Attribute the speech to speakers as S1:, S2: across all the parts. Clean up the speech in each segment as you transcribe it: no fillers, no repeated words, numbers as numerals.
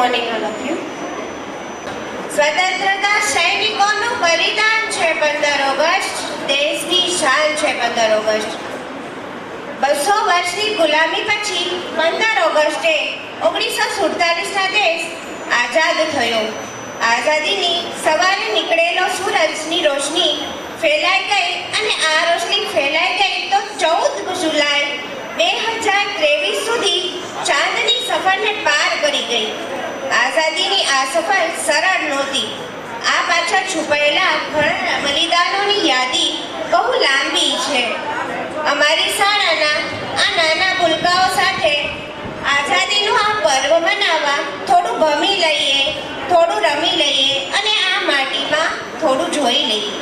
S1: Morning લખ્યું. સ્વતંત્રતા સૈનિકોનું બલિદાન છે 15 ઓગસ્ટ, દેશની શાન છે 15 ઓગસ્ટ. 200 વર્ષની ગુલામી પછી 15 ઓગસ્ટે 1947ના દેશ આઝાદ થયો. આઝાદીની સવારે નીકળેલો સૂરજની રોશની ફેલાઈ ગઈ અને આ રોશની ફેલાઈ ગઈ તો 14 જુલાઈ 2023 સુધી ચાંદની સફરને પાર કરી ગઈ. આઝાદીની આ સફર સરળ નહોતી. આ પાછળ છુપાયેલા ઘણા બલિદાનોની યાદી બહુ લાંબી છે. અમારી શાળાના આ નાના ભૂલકાઓ સાથે આઝાદીનું આ પર્વ મનાવવા થોડું ભમી લઈએ, થોડું રમી લઈએ અને આ માટીમાં થોડું જોઈ લઈએ.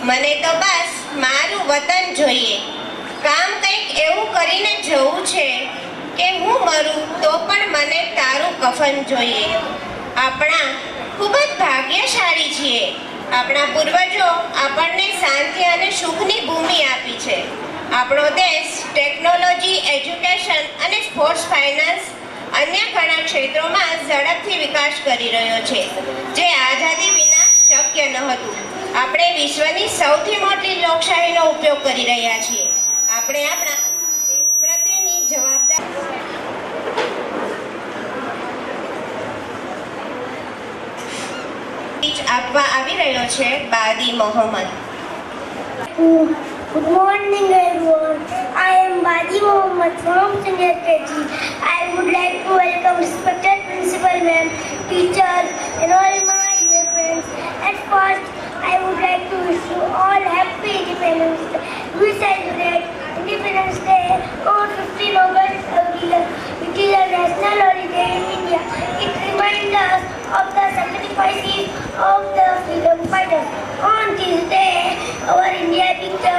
S1: મને તો બસ મારું વતન જોઈએ. કામ કંઈક એવું કરીને જવું છે કે હું મરું તો પણ મને તારું કફન જોઈએ. આપણા ખૂબ જ ભાગ્યશાળી છીએ. આપણા પૂર્વજો આપણને શાંતિ અને સુખની ભૂમિ આપી છે. આપણો દેશ ટેકનોલોજી, એજ્યુકેશન અને સ્પોર્ટ્સ ફાઇનાન્સ અન્ય ઘણા ક્ષેત્રોમાં ઝડપથી વિકાસ કરી રહ્યો છે, જે આઝાદી વિના શક્ય નહોતું. આપણે વિશ્વની સૌથી મોટી લોકશાહીનો ઉપયોગ કરી રહ્યા છીએ. આપણે આપણા દેશ પ્રત્યેની જવાબદારી આપવા આવી રહ્યો છે બાદી Mohammad.
S2: Good morning everyone. I am Badi Mohammed from Senior KG. I would like to welcome respected principal ma'am, teachers and all my dear friends. At first, I would like to wish you all happy Independence Day. We celebrate Independence Day on 15 August every year, which is a national holiday in India. It reminds us of the sacrifices of the freedom fighters. On this day, our India picture